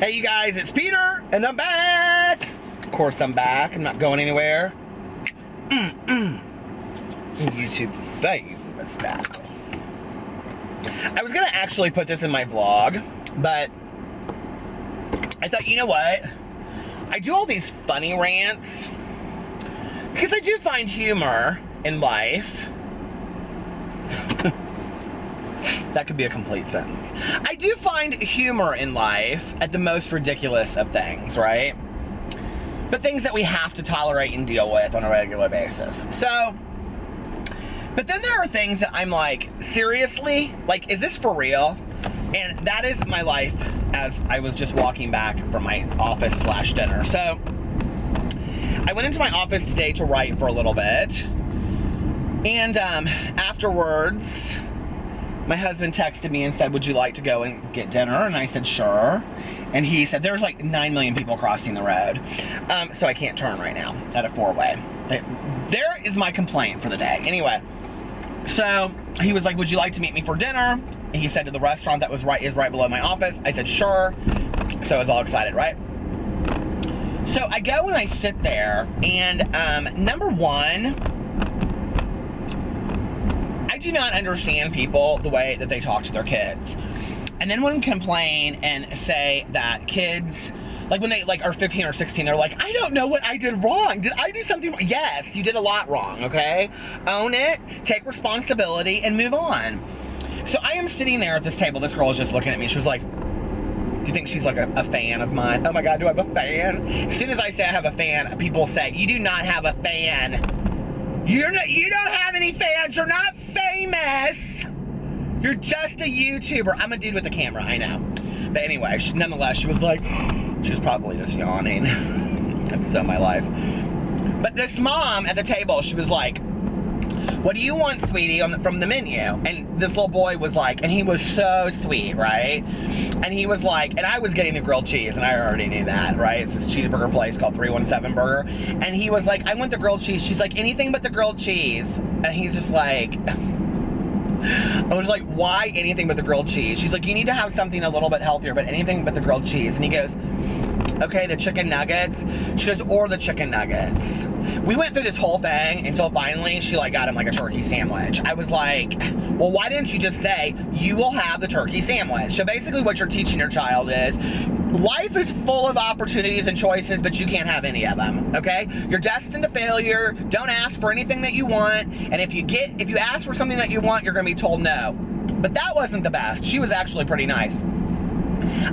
Hey you guys, it's Peter, and I'm back. Of course I'm back. I'm not going anywhere. YouTube famous style. I was gonna actually put this in my vlog, but I thought, you know what? I do all these funny rants because I do find humor in life. That could be a complete sentence. I do find humor in life at the most ridiculous of things, right? But things that we have to tolerate and deal with on a regular basis. So, but then there are things that I'm like, seriously? Like, is this for real? And that is my life as I was just walking back from my office / dinner. So, I went into my office today to write for a little bit. And afterwards, my husband texted me and said, would you like to go and get dinner? And I said, sure. And he said, there's like 9 million people crossing the road. So I can't turn right now at a 4-way. There is my complaint for the day. Anyway, so he was like, would you like to meet me for dinner? And he said to the restaurant that was right below my office. I said, sure. So I was all excited, right? So I go and I sit there, and number one, I do not understand people the way that they talk to their kids. And then when complain and say that kids, like when they like are 15 or 16, they're like, I don't know what I did wrong. Did I do something wrong? Yes, you did a lot wrong, okay? Own it, take responsibility, and move on. So I am sitting there at this table. This girl is just looking at me. She was like, do you think she's like a fan of mine? Oh my God, do I have a fan? As soon as I say I have a fan, people say, you do not have a fan. You don't have any fans. You're not famous. You're just a YouTuber. I'm a dude with a camera, I know. But anyway, nonetheless, she was like, she was probably just yawning. That's so my life. But this mom at the table, she was like, what do you want, sweetie, from the menu? And this little boy was like, and he was so sweet, right? And he was like, and I was getting the grilled cheese, and I already knew that, right? It's this cheeseburger place called 317 Burger. And he was like, I want the grilled cheese. She's like, anything but the grilled cheese. And he's just like, I was like, why anything but the grilled cheese? She's like, you need to have something a little bit healthier, but anything but the grilled cheese. And he goes, okay, the chicken nuggets. She goes, or the chicken nuggets. We went through this whole thing until finally she like got him like a turkey sandwich. I was like, well, why didn't you just say, you will have the turkey sandwich? So basically what you're teaching your child is, life is full of opportunities and choices, but you can't have any of them, okay? You're destined to failure. Don't ask for anything that you want. And if you ask for something that you want, you're gonna be told no. But that wasn't the best. She was actually pretty nice.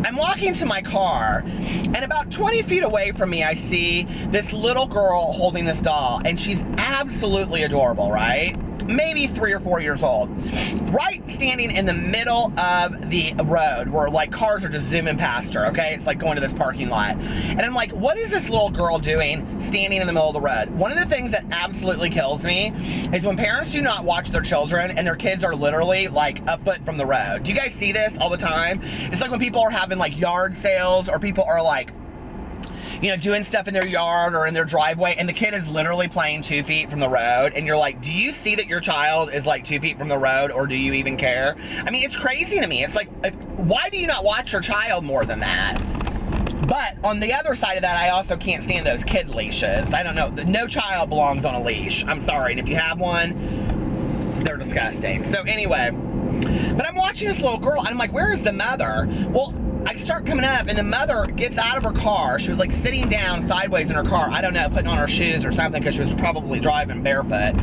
I'm walking to my car, and about 20 feet away from me, I see this little girl holding this doll, and she's absolutely adorable, right? Maybe 3 or 4 years old. Right standing in the middle of the road where like cars are just zooming past her, okay? It's like going to this parking lot. And I'm like, what is this little girl doing standing in the middle of the road? One of the things that absolutely kills me is when parents do not watch their children and their kids are literally like a foot from the road. Do you guys see this all the time? It's like when people are having like yard sales, or people are like, you know, doing stuff in their yard or in their driveway, and the kid is literally playing 2 feet from the road, and you're like, do you see that your child is like 2 feet from the road, or do you even care? I mean, it's crazy to me. It's like, why do you not watch your child more than that? But on the other side of that, I also can't stand those kid leashes. I don't know. No child belongs on a leash. I'm sorry. And if you have one, they're disgusting. So anyway, but I'm watching this little girl, and I'm like, where is the mother? Well, I start coming up, and the mother gets out of her car. She was like sitting down sideways in her car. I don't know, putting on her shoes or something, because she was probably driving barefoot.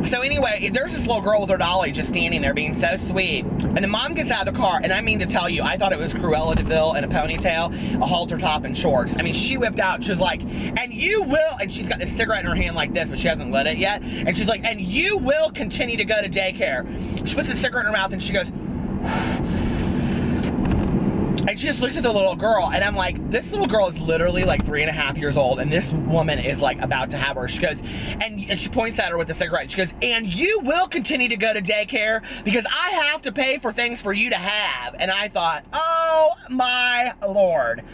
So anyway, there's this little girl with her dolly just standing there being so sweet. And the mom gets out of the car, and I mean to tell you, I thought it was Cruella DeVille in a ponytail, a halter top, and shorts. I mean, she whipped out, and she was like, and you will, and she's got this cigarette in her hand like this, but she hasn't lit it yet. And she's like, and you will continue to go to daycare. She puts a cigarette in her mouth, and she goes, and she just looks at the little girl, and I'm like, this little girl is literally like 3.5 years old, and this woman is like about to have her. She goes, and she points at her with the cigarette, and she goes, and you will continue to go to daycare because I have to pay for things for you to have. And I thought, oh my Lord.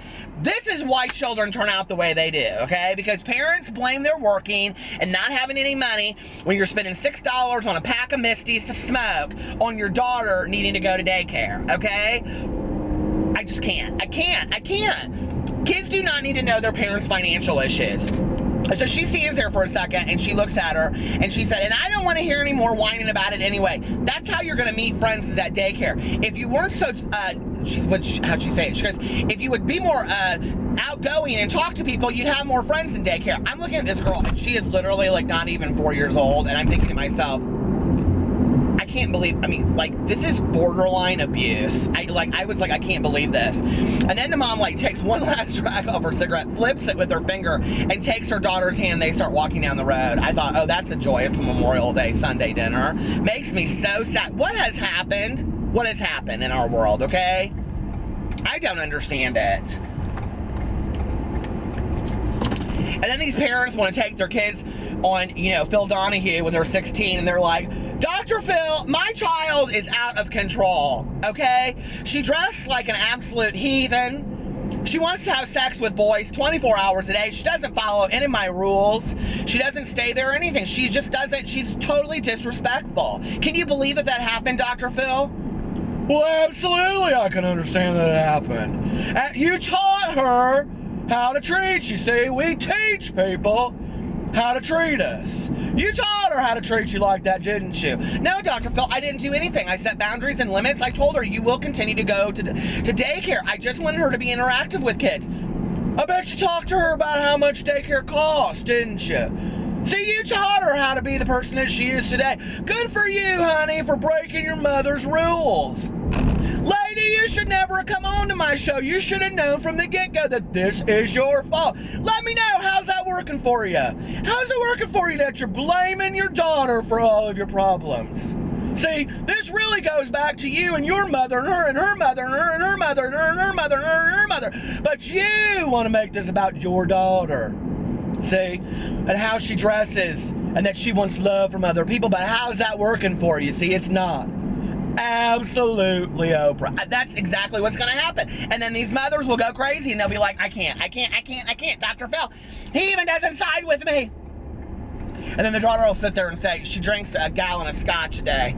This is why children turn out the way they do, okay? Because parents blame their working and not having any money when you're spending $6 on a pack of Misties to smoke on your daughter needing to go to daycare, okay? I just can't. I can't. Kids do not need to know their parents' financial issues. So she stands there for a second and she looks at her and she said, and I don't want to hear any more whining about it anyway. That's how you're going to meet friends, is at daycare. If you weren't so, how'd she say it? She goes, if you would be more outgoing and talk to people, you'd have more friends in daycare. I'm looking at this girl and she is literally like not even 4 years old. And I'm thinking to myself, I can't believe, I mean, like, this is borderline abuse. I was like, I can't believe this. And then the mom, like, takes one last drag off her cigarette, flips it with her finger, and takes her daughter's hand. They start walking down the road. I thought, oh, that's a joyous Memorial Day Sunday dinner. Makes me so sad. What has happened? What has happened in our world, okay? I don't understand it. And then these parents want to take their kids on, you know, Phil Donahue when they're 16, and they're like, Dr. Phil, my child is out of control, okay? She dressed like an absolute heathen. She wants to have sex with boys 24 hours a day. She doesn't follow any of my rules. She doesn't stay there or anything. She just doesn't, she's totally disrespectful. Can you believe that happened, Dr. Phil? Well, absolutely, I can understand that it happened. You taught her how to treat you. See, we teach people how to treat us. You taught her how to treat you like that, didn't you? No, Dr. Phil, I didn't do anything. I set boundaries and limits. I told her you will continue to go to daycare. I just wanted her to be interactive with kids. I bet you talked to her about how much daycare costs, didn't you? See, you taught her how to be the person that she is today. Good for you, honey, for breaking your mother's rules. Lady, you should never have come on to my show. You should have known from the get-go that this is your fault. Let me know, how's that working for you? How's it working for you that you're blaming your daughter for all of your problems? See, this really goes back to you and your mother and her and her mother and her and her mother and her and her mother and her and her mother. But you want to make this about your daughter. See, and how she dresses and that she wants love from other people. But how's that working for you? See, it's not. Absolutely, Oprah. That's exactly what's going to happen. And then these mothers will go crazy and they'll be like, I can't. Dr. Phil, he even doesn't side with me. And then the daughter will sit there and say, she drinks a gallon of scotch a day.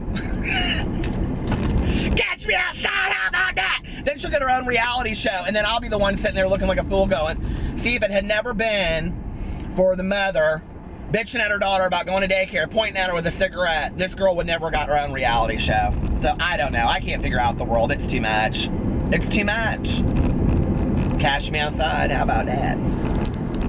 Catch me outside, how about that? Then she'll get her own reality show. And then I'll be the one sitting there looking like a fool going, see, if it had never been for the mother bitching at her daughter about going to daycare, pointing at her with a cigarette, this girl would never have got her own reality show. So I don't know. I can't figure out the world. It's too much. It's too much. Catch me outside. How about that?